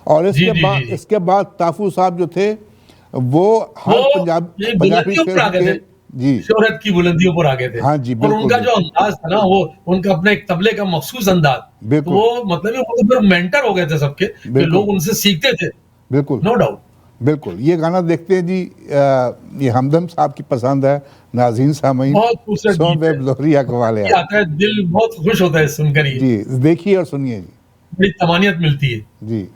और इसके बाद ताफू साहब जो थे वो हर पंजाबी फिल्म के जी शोहरत की बुलंदियों पर आ गए थे। हाँ जी, और उनका जो अंदाज था ना, वो उनका अपना एक तबले का मखसूस अंदाज, तो वो मतलब वो तो फिर मेंटर हो गए थे सबके, लोग उनसे सीखते थे। बिल्कुल, नो डाउट। बिल्कुल। ये गाना देखते हैं जी, ये हमदम साहब की पसंद है। नाज़रीन सामीन, बहुत खूबसूरत बिलोरी अखवालिया आता है, दिल बहुत खुश होता है सुनकर ही। जी, देखिए और सुनिए जी, बड़ी तमानियत मिलती है जी।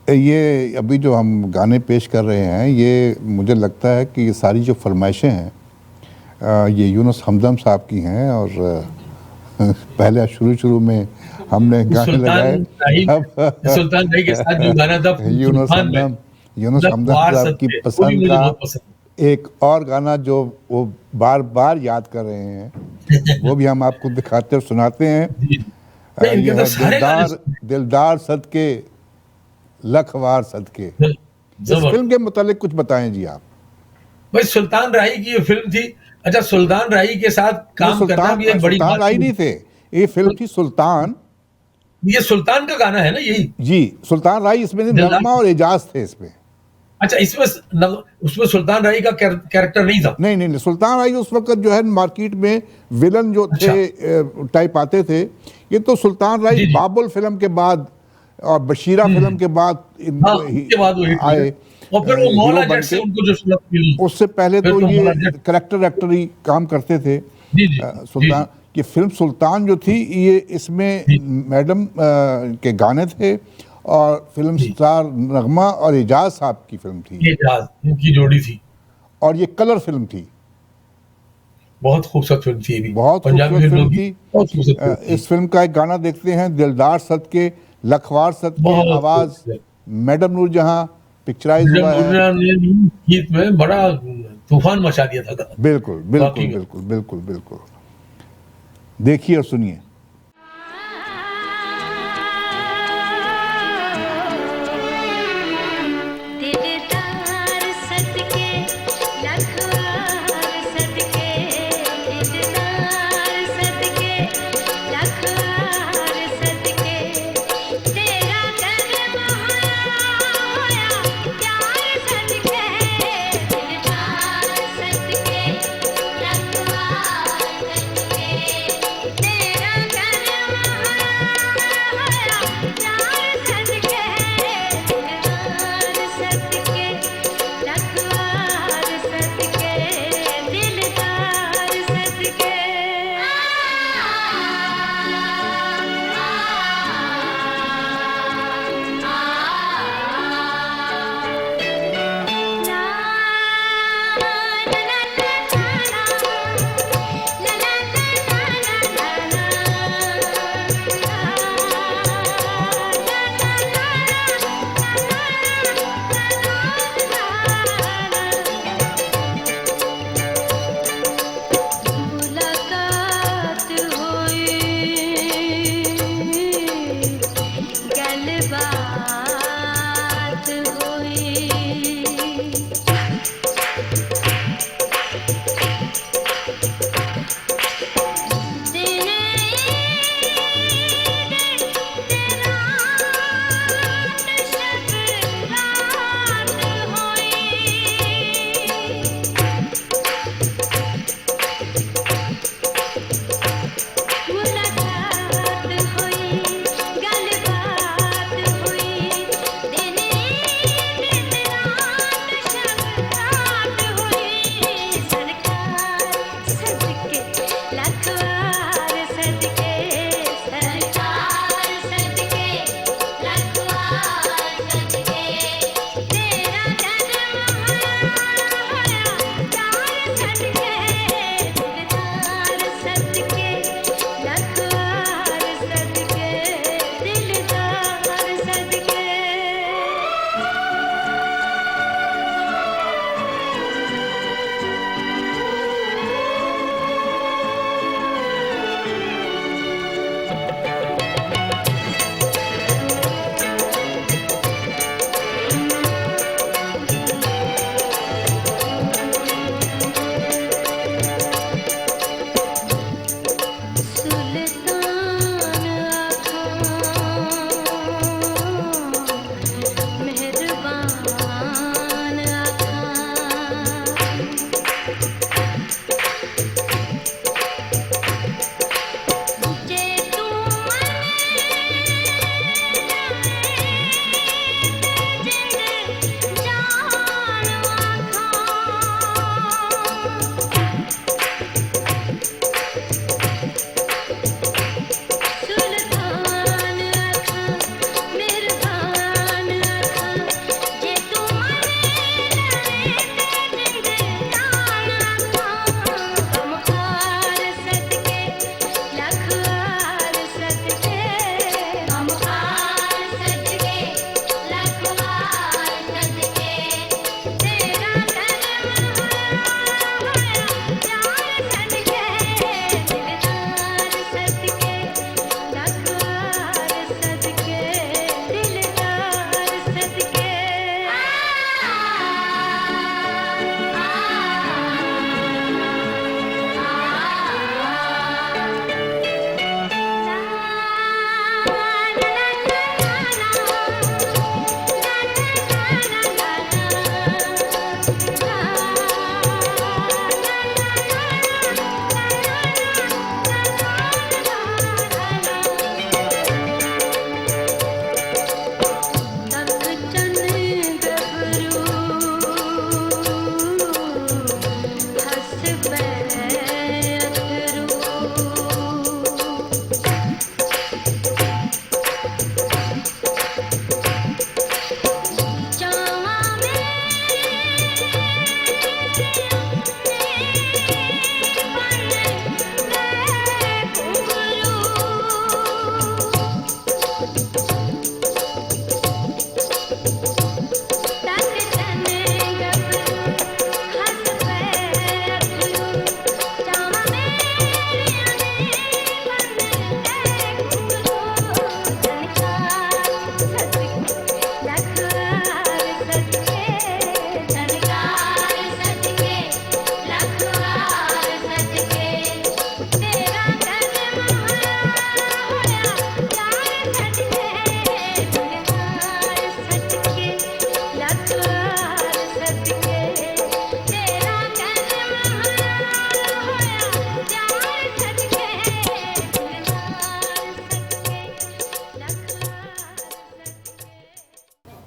ये अभी जो हम गाने पेश कर रहे हैं, ये मुझे लगता है कि ये सारी जो फरमाइशें हैं ये यूनुस हमदम साहब की हैं। और पहले शुरू में हमने गाने लगाए, अब सुल्तान राही के साथ जो गाना था यूनुस हमदम साहब की पसंद का एक और गाना जो वो बार बार याद कर रहे हैं वो भी हम आपको दिखाते और सुनाते हैं। ये है दिलदार सदके लखवार सदके। इस फिल्म के मुतालिक कुछ बताएं जी आप। भाई सुल्तान राही की ये फिल्म थी। अच्छा, सुल्तान राही के साथ काम करना भी एक बड़ी बात। सुल्तान राही नहीं थे, ये फिल्म थी सुल्तान। ये सुल्तान का गाना है ना यही? जी, सुल्तान राही इसमें नगमा और एजाज थे इसमें। अच्छा, उसमें सुल्तान राही का कैरेक्टर नहीं था? नहीं, सुल्तान राही उस वक्त जो है मार्केट में विलन जो थे टाइप आते थे। ये तो सुल्तान राही बाबुल फिल्म के बाद और बशीरा फिल्म के बाद आए, और फिर वो मौला जट से उनको जो शुरुआत मिली। उससे पहले तो ये कैरेक्टर एक्टर ही काम करते थे। सुल्तान की फिल्म सुल्तान जो थी ये इसमें मैडम के गाने थे और फिल्म स्टार नगमा और एजाज साहब की फिल्म थी। एजाज इनकी जोड़ी थी और ये कलर फिल्म थी। बहुत खूबसूरत फिल्म थी, बहुत खूबसूरत फिल्म थी। इस फिल्म का एक गाना देखते हैं, दिलदार सदके लखवार सदके, आवाज मैडम नूरजहां, पिक्चराइज हुआ है। गीत में बड़ा तूफान मचा दिया था। बिल्कुल बिल्कुल बिल्कुल बिल्कुल बिल्कुल। देखिए और सुनिए। तेरा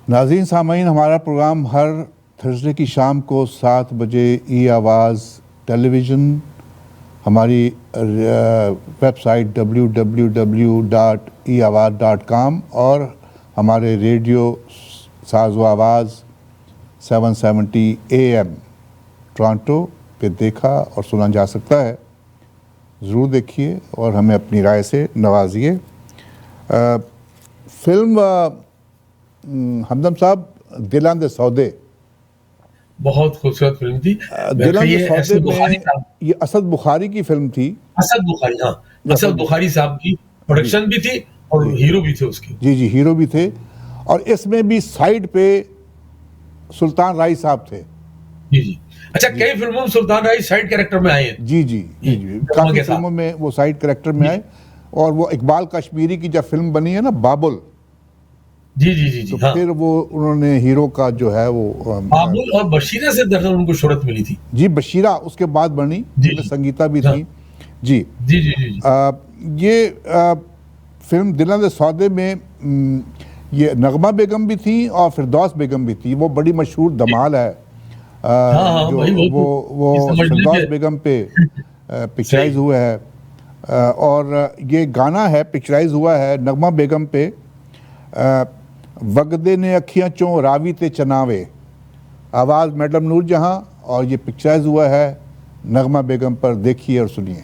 नाज़रीन सामीन, हमारा प्रोग्राम हर थर्सडे की शाम को 7 बजे ई आवाज़ टेलीविज़न, हमारी वेबसाइट www.eawaz.com और हमारे रेडियो साज़ो आवाज़ 770 AM टोरंटो पे देखा और सुना जा सकता है। ज़रूर देखिए और हमें अपनी राय से नवाजिए। फिल्म हमदम साहब, दिलां दे सौदे, बहुत खूबसूरत फिल्म थी। दिलां ये दे असद सौदे बुखारी में साहब, ये असद बुखारी की फिल्म थी। असद बुखारी, हाँ, असद बुखारी साहब की प्रोडक्शन भी थी और हीरो भी थे उसके। जी जी, हीरो भी थे। और इसमें भी साइड पे सुल्तान राय साहब थे। जी जी। अच्छा, कई फिल्मों में सुल्तान राय साइड कैरेक्टर में आए हैं। जी जी जी जी, काफ़ी फिल्मों में वो साइड कैरेक्टर में आए। और वो इकबाल कश्मीरी की जब फिल्म बनी है ना बाबुल, जी जी जी जी, तो हाँ, फिर वो उन्होंने हीरो का जो है वो बाबुल और बशीरा से दरअसल उनको शोहरत मिली थी। जी, बशीरा उसके बाद बनी, जी, जिसमें संगीता भी हाँ। थी। जी जी जी जी जी। ये फिल्म दिलां दे सौदे में ये नगमा बेगम भी थी और फिरदौस बेगम भी थी। वो बड़ी मशहूर धमाल है हाँ, जो वही वो ये समझ फिरदौस लीजिए। बेगम पे पिक्चराइज हुआ है। और ये गाना है पिक्चराइज हुआ है नगमा बेगम पे। वगदे ने अखियां चों रावी ते चनावे, आवाज़ मैडम नूर जहां, और ये पिक्चराइज हुआ है नगमा बेगम पर। देखिए और सुनिए।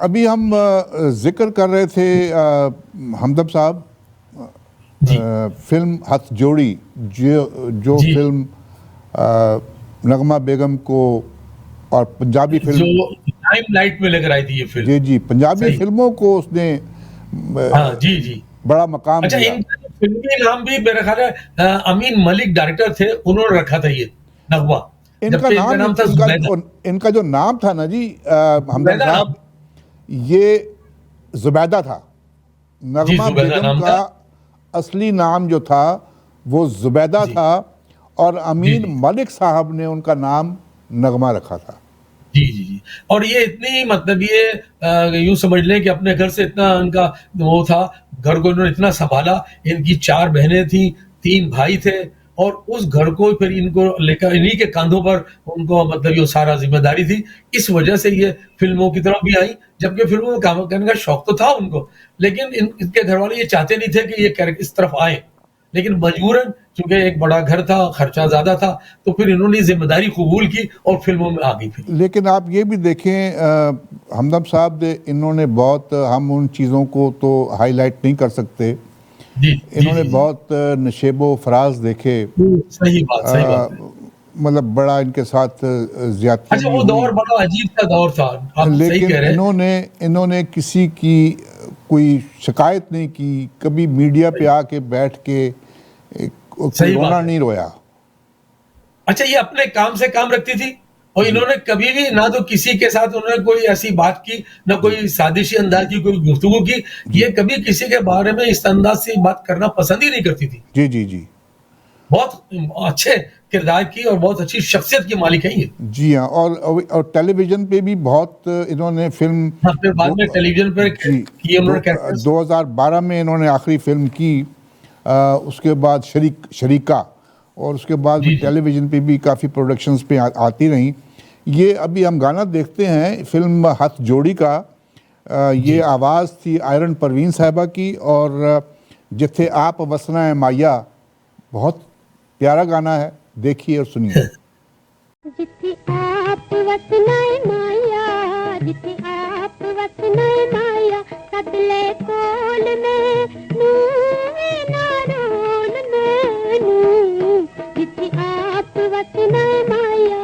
अभी हम जिक्र कर रहे थे हमदम साहब फिल्म हथ जोड़ी, जो फिल्म नगमा बेगम को और पंजाबी फिल्म जो लाइमलाइट में लेकर आई थी ये फिल्म। जी जी, पंजाबी फिल्मों को उसने हाँ जी जी बड़ा मकाम अच्छा, दिया। इनका फिल्मी नाम भी मेरा ख्याल है अमीन मलिक डायरेक्टर थे, उन्होंने रखा था ये नगमा। इनका नाम था इनका जो नाम था ना जी हमदम साहब, ये जुबैदा था। नगमा जुबैदा बेगम नाम का था। असली नाम जो था वो जुबैदा जी। था, और अमीन जी। मलिक साहब ने उनका नाम नगमा रखा था। जी। और ये इतनी मतलब ये यूँ समझ लें कि अपने घर से इतना उनका वो था, घर को इन्होंने इतना सँभाला, इनकी 4 बहनें थीं, 3 भाई थे, और उस घर को फिर इनको लेकर इन्हीं के कंधों पर उनको मतलब ये सारा ज़िम्मेदारी थी। इस वजह से ये फ़िल्मों की तरफ भी आई, जबकि फ़िल्मों में काम करने का शौक तो था उनको, लेकिन इनके घरवाले ये चाहते नहीं थे कि ये कैरेक्टर इस तरफ आएँ। लेकिन मजबूरन चूँकि एक बड़ा घर था, खर्चा ज़्यादा था, तो फिर इन्होंने ज़िम्मेदारी कबूल की और फ़िल्मों में आ गई फिर। लेकिन आप ये भी देखें हमदम साहब इन्होंने बहुत, हम उन चीज़ों को तो हाईलाइट नहीं कर सकते, जी, इन्होंने बहुत नशेबो फराज देखे, सही बात है। मतलब बड़ा इनके साथ ज्यादतियाँ अच्छा, भी वो हुई, दौर बड़ा अजीब सा दौर था, आप सही लेकिन कह रहे हैं। इन्होंने किसी की कोई शिकायत नहीं की, कभी मीडिया पे आके बैठ के कोई सही बात रोना है। नहीं रोया। अच्छा, ये अपने काम से काम रखती थी, और इन्होंने कभी भी ना तो किसी के साथ उन्होंने कोई ऐसी बात की, ना कोई साजिशी अंदाज की कोई गुफ्तगू की। ये कभी किसी के बारे में इस अंदाज से बात करना पसंद ही नहीं करती थी। जी जी जी बहुत अच्छे किरदार की और बहुत अच्छी शख्सियत की मालिक है ये। जी हाँ, और टेलीविज़न पे भी बहुत इन्होंने फिल्म हाँ, फिर बाद में टेलीविजन पर जी किए उन्होंने कैरेक्टर्स। 2012 में इन्होंने आखिरी फिल्म की, उसके बाद शरीका, और उसके बाद भी जी, जी। टेलीविज़न पे भी काफ़ी प्रोडक्शंस पे आती रहीं। ये अभी हम गाना देखते हैं फिल्म हथ जोड़ी का, ये आवाज़ थी आयरन परवीन साहिबा की, और जिथे आप वसना है माया, बहुत प्यारा गाना है, देखिए और सुनिए। जिथे आप वसना माया, जिथे आप वसना माया, सदले कोल में नूवे नारोल में नू, जिथे आप वसना माया।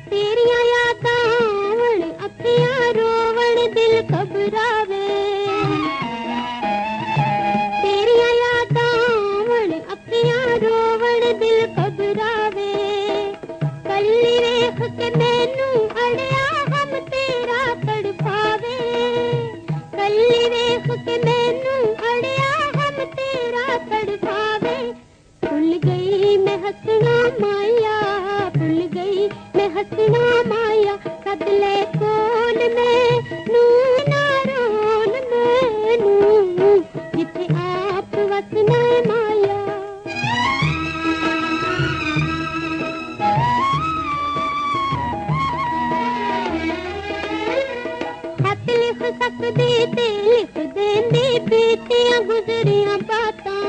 तेरियां यादां आवण, अखियां रोवण, दिल घबरावे। तेरियां यादां आवण, अखियां रोवण, दिल घबरावे। कल्ली वेख के मैनू अड़िया हम तेरा तड़पावे। कल्ली वेख के मैनू अड़िया हम तेरा तड़पावे। भुल गई मैं हंसना माया, भुल गई मैं हंसना माया, सदले कोल में नू नारोल में नू, जिथे आप वसना माया। खत लिख सकदी ते लिख देंदी बीतियां गुजरियां बातां।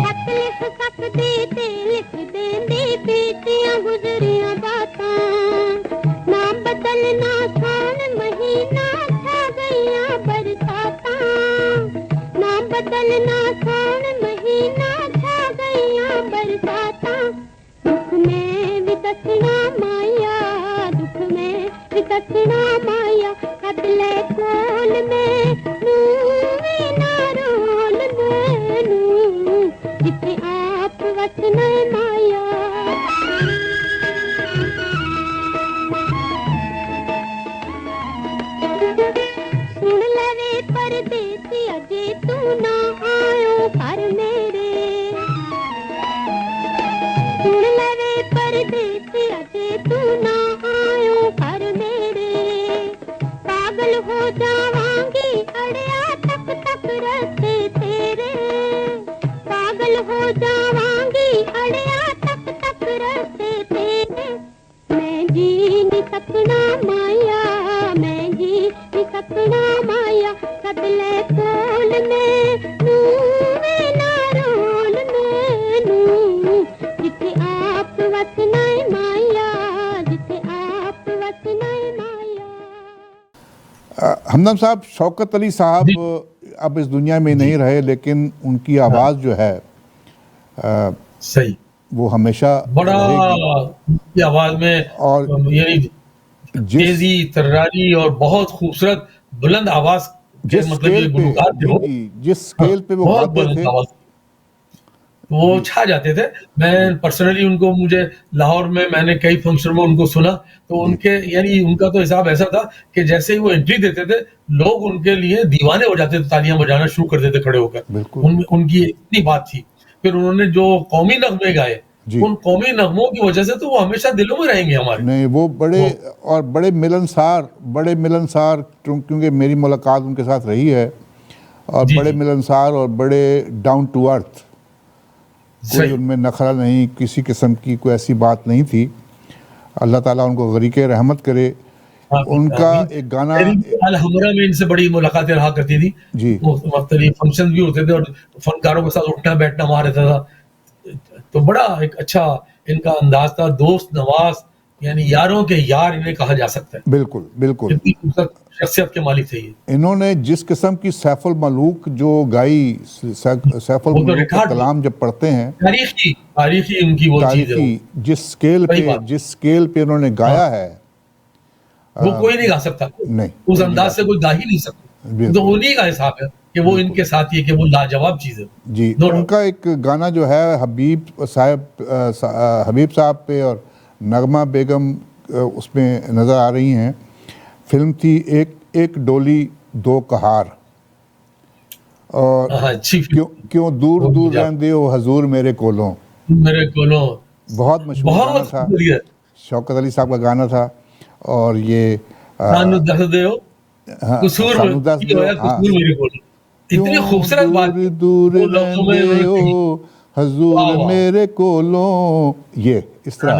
खत लिख सकदी ते लिख देंदी बीतियां गुजरियां बातां। ना बदलना सावन महीना, छा गईयां बरसातां। ना बदलना सावन महीना, छा गईयां बरसातां। दुख में भी दसना माया, दुख में भी दसना माया, कदले कोल में नूवे नारोल में नू, जिथे आप वसना माया। सुन लवे परदेसी, अजे तू ना आयो घर मेरे। सुन लवे परदेसी, अजे तू ना आयो घर मेरे। पागल हो जावांगी अड़िया तक तक रस्ते तेरे। पागल हो जावांगी अड़िया तक तक रस्ते तेरे। मैं जी नहीं सकना माया, मैं जी नहीं सकना माया, सदले कोल में नूवे नारोल में नू, जिथे आप वसना माया, जिथे आप वसना माया। हमदम साहब, शौकत अली साहब अब इस दुनिया में नहीं रहे, लेकिन उनकी आवाज़ जो है सही, वो हमेशा बड़ा रहेगी। की आवाज में और यानी जिस तेजी, तर्रारी और बहुत खूबसूरत बुलंद आवाज के जिस मतलब ये स्केल पे गुलकार थे वो। जिस स्केल पे वो बहुत गाते बुलंद थे, आवाज। तो वो छा जाते थे। मैं पर्सनली उनको, मुझे लाहौर में मैंने कई फंक्शन में उनको सुना, तो उनके यानी उनका तो हिसाब ऐसा था कि जैसे ही वो एंट्री देते थे लोग उनके लिए दीवाने हो जाते थे, तालियां बजाना शुरू कर देते खड़े होकर। उनकी इतनी बात थी। फिर उन्होंने जो कौमी नगमे गाए, उन कौमी नगमों की वजह से तो वो हमेशा दिलों में रहेंगे हमारे। नहीं, वो बड़े मिलनसार, क्योंकि मेरी मुलाकात उनके साथ रही है, और बड़े मिलनसार और बड़े डाउन टू अर्थ, कोई उनमें नखरा नहीं, किसी किस्म की कोई ऐसी बात नहीं थी। अल्लाह ताला उनको गरीके रहमत करे। उनका एक गाना हमरा में इनसे बड़ी मुलाकातें रहा करती थी जी, मुख्तलिफ फंक्शन भी होते थे और फनकारों के साथ उठना बैठना वहां रहता था। तो बड़ा एक अच्छा इनका अंदाज था, दोस्त नवाज, यानी यारों के यार इन्हें कहा जा सकता है। बिल्कुल बिल्कुल, इतनी खूबसूरत शख्सियत के मालिक थे ये। इन्होंने जिस किस्म की सैफुल मलूक जो गाई, सैफुल मलूक का कलाम जब पढ़ते हैं, तारीखी उनकी वो चीज है, जिस स्केल पे उन्होंने गाया है वो कोई नहीं गा सकता। नहीं, उस अंदाज से कोई गा ही नहीं सकता। तो उन्हीं का हिसाब है कि वो इनके साथ ही, कि वो लाजवाब चीज है जी। उनका एक गाना जो है हबीब साहब पे और नगमा बेगम उसमें नजर आ रही हैं। फिल्म थी एक डोली दो कहार, और क्यों दूर दूर रहंदे हो हजूर मेरे कोलों, बहुत मशहूर गाना था, शौकत अली साहब का गाना था। और ये इतनी खूबसूरत बात, दूर रहंदे हो हजूर मेरे कोलों, ये इस तरह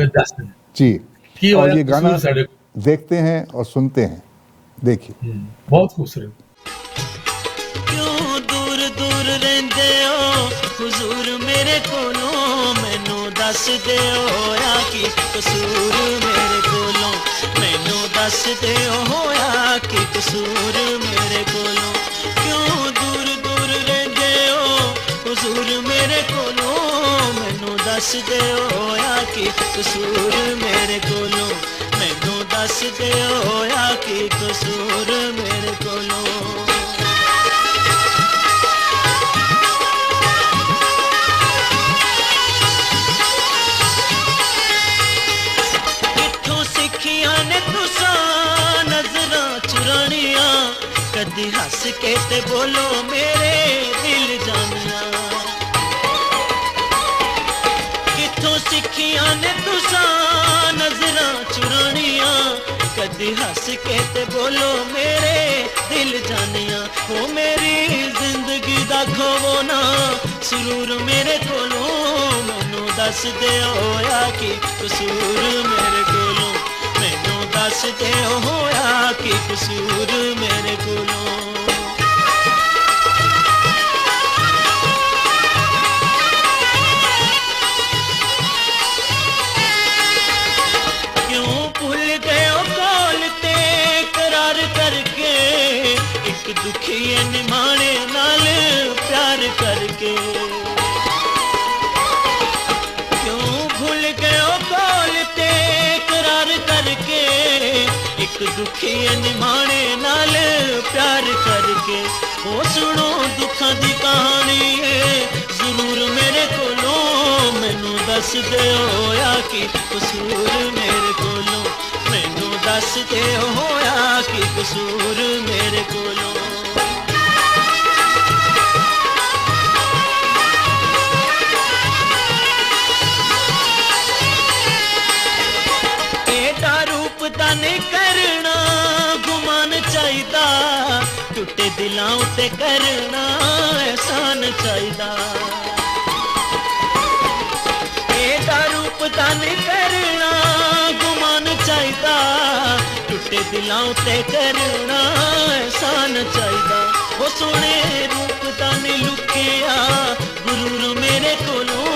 जी। और ये गाना देखते हैं और सुनते हैं, देखिए बहुत खूबसूरत। क्यों दूर दूर रहंदे हो हुजूर मेरे कोलों, मैनू दस दिओ होया की कसूर मेरे कोलों, मैनू दस दिओ होया की कसूर मेरे कोलों। क्यों दूर दूर रहंदे हो हुजूर मेरे कोलों, मैनू दस दिओ होया की कसूर मेरे कोलों, मैनू दस दिओ होया की कसूर मेरे कोलों। किथों सिखियां ने तुसा नजरां चुरानियां, कदी हस के ते बोलो मेरे दिल जानिया। किथों सिखियां ने तुसा नजरां चुरानियां, कदी हस के ते बोलो मेरे दिल जानिया। ओ मेरी जिंदगी दा खोवो ना सुरूर मेरे कोलों, मैनू दस दिओ होया की कसूर मेरे कोलों, मैनू दस दिओ होया की कसूर मेरे कोलों। दुखी निमाने नाल प्यार करके, क्यों भूल गए कौल ते करार करके, एक दुखी निमाने नाल प्यार करके। ओ सुनो दुखा दी कहानी है जरूर मेरे कोलों, मैनू दस दिओ होया की कसूर मेरे कोलों, मैनू दस दिओ होया की कसूर मेरे कोलों। नहीं करना गुमान चाहिदा, टूटे दिलां उते करना एहसान चाहिदा। एदा रूप दा नहीं करना गुमान चाहिदा, टूटे दिलां उते करना एहसान चाहिदा। वो सोने रूप दा नहीं लुकिया गुरूर मेरे कोलों,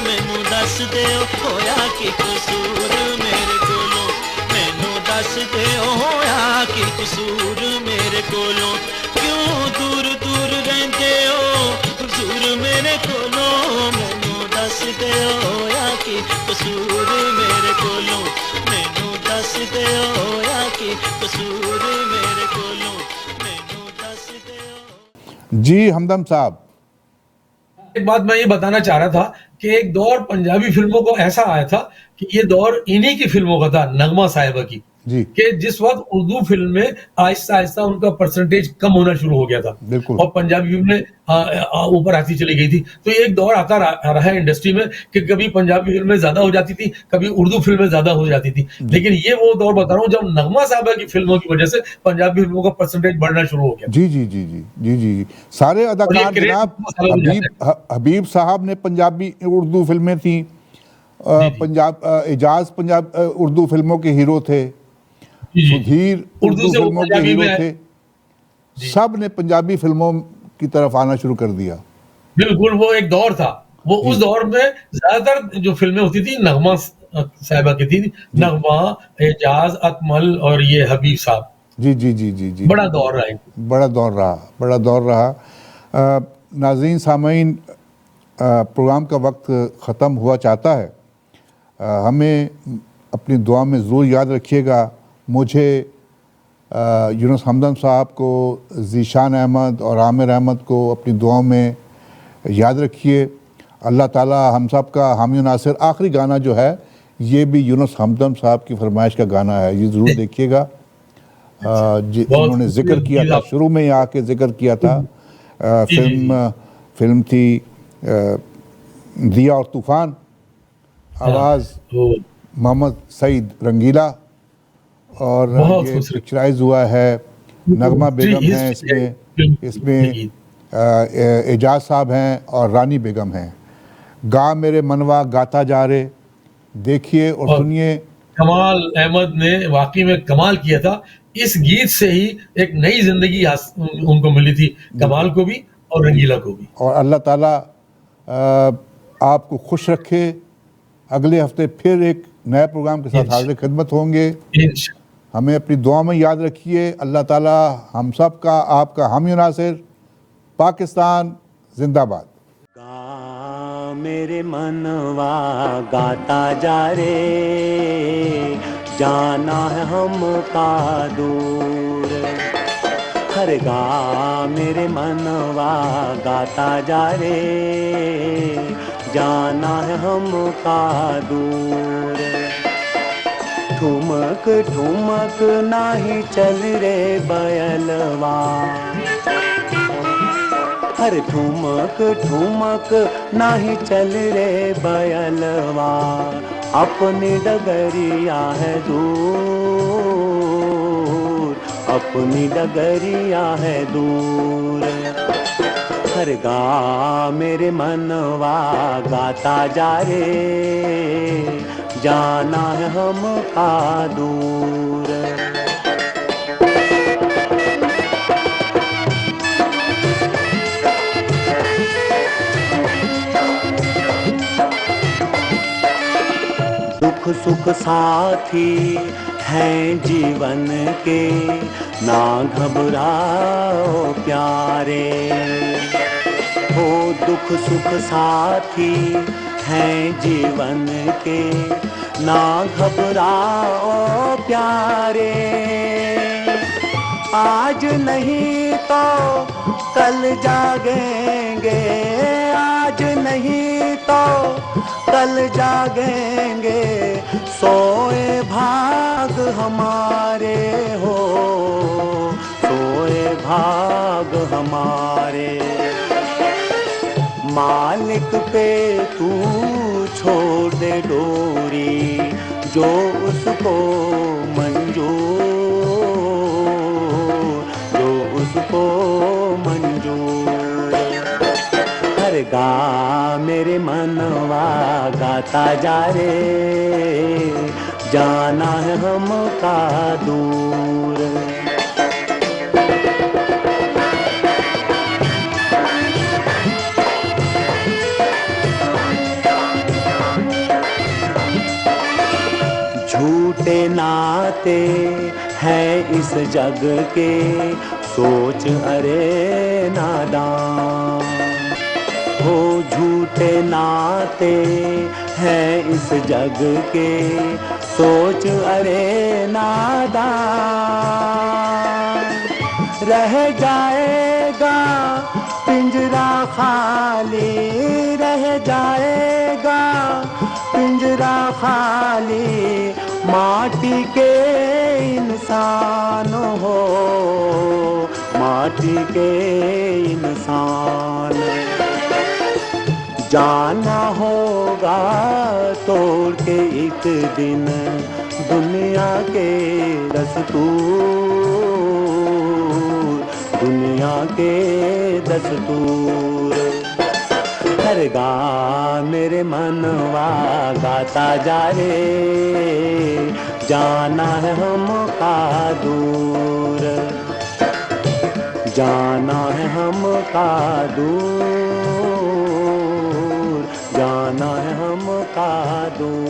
मैनू दस दिओ होया की कसूर मेरे कोलों, दस दिओ होया की कसूर मेरे कोलों। क्यों दूर दूर रहंदे हो हुजूर मेरे कोलों, मैनू दस दिओ होया की कसूर मेरे कोलों, मैनू दस दिओ होया की कसूर मेरे कोलों, मैनू दस दिओ। जी हमदम साहब, एक बात मैं ये बताना चाह रहा था कि एक दौर पंजाबी फिल्मों को ऐसा आया था कि ये दौर इन्हीं की फिल्मों का था, नगमा साहिबा की, जी कि जिस वक्त उर्दू फिल्म में आहिस्ता आहिस्ता उनका परसेंटेज कम होना शुरू हो गया था बिल्कुल। और पंजाबी फिल्में ऊपर आती चली गई थी। तो ये एक दौर आता रहा है इंडस्ट्री में कि कभी पंजाबी फिल्में ज्यादा हो जाती थी, कभी उर्दू फिल्में ज्यादा हो जाती थी, लेकिन ये वो दौर बता रहा हूँ जब नगमा साहिबा की फिल्मों की वजह से पंजाबी फिल्मों का परसेंटेज बढ़ना शुरू हो गया। जी जी जी जी जी जी जी सारे अदाकार क्रेज जनाब, मसाला हो जाता हबीब साहब ने पंजाबी उर्दू फिल्में थी, एजाज पंजाब उर्दू फिल्मों के हीरो थे, जी, जी। सुधीर उर्दू से वो फिल्मों के पंजाबी हीरो में थे, सब ने पंजाबी फिल्मों की तरफ आना शुरू कर दिया। बिल्कुल, वो एक दौर था। वो उस दौर में ज्यादातर जो फिल्में होती थी नगमा साहिबा की थी, नगमा, एजाज, अकमल और ये हबीब साहब। जी जी जी जी जी बड़ा दौर रहा है। बड़ा दौर रहा, बड़ा दौर रहा। नाज़रीन सामीन, प्रोग्राम का वक्त ख़त्म हुआ चाहता है। हमें अपनी दुआ में ज़रूर याद रखिएगा। मुझे, यूनुस हमदम साहब को, ज़ीशान अहमद और आमिर अहमद को अपनी दुआओं में याद रखिए। अल्लाह ताला हम सब का हामी नासिर। आखिरी गाना जो है ये भी यूनुस हमदम साहब की फरमाइश का गाना है, ये ज़रूर देखिएगा। उन्होंने जिक्र किया था, शुरू में ही आके जिक्र किया था। फिल्म थी दिया और तूफान, आवाज़ मोहम्मद सईद रंगीला, और ये पिक्चराइज हुआ है। नगमा बेगम है इसमें एजाज साहब हैं और रानी बेगम हैं। गा मेरे मनवा गाता जा रे, देखिए और सुनिए। कमाल अहमद ने वाकई में कमाल किया था। इस गीत से ही एक नई जिंदगी उनको मिली थी, कमाल को भी और रंगीला को भी। और अल्लाह ताला आपको खुश रखे। अगले हफ्ते फिर एक नए प्रोग्राम के साथ हाजिर खिदमत होंगे। हमें अपनी दुआ में याद रखिए। अल्लाह ताला हम सब का, आपका हामी नासिर। पाकिस्तान जिंदाबाद। गा मेरे मनवा गाता जा रे, जाना है हमका दूर। हर गा मेरे मनवा गाता जा रे, जाना है हमका दूर। ठुमक ठुमक नाही चल रे बयलवा, हर ठुमक ठुमक नाही चल रे बयलवा। अपनी डगरिया है दूर, अपनी डगरिया है दूर। हर गा मेरे मनवा गाता जा रे, जाना है हमका दूर। दुख सुख साथी हैं जीवन के, ना घबराओ प्यारे। हो दुख सुख साथी हैं जीवन के, ना घबराओ प्यारे। आज नहीं तो कल जागेंगे, आज नहीं तो कल जागेंगे। सोए भाग हमारे हो, सोए भाग हमारे। मालिक पे तू छोड़ दे डोरी, जो उसको मंजूर, जो उसको मंजूर। हर गा मेरे मनवा गाता जा रे, जाना है हमका दूर। झूठे नाते हैं इस जग के, सोच अरे नादान। हो झूठे नाते हैं इस जग के, सोच अरे नादान। रह जाएगा पिंजरे पिंजरा खाली रह जाएगा, पिंजरा खाली माटी के इंसान हो, माटी के इंसान। जाना होगा तोड़ के एक दिन दुनिया के दस्तूर, दुनिया के दस्तूर। हर गा मेरे मनवा गाता जा रे, जाना है हमका दूर, जाना है हमका दूर, जाना है हमका दूर।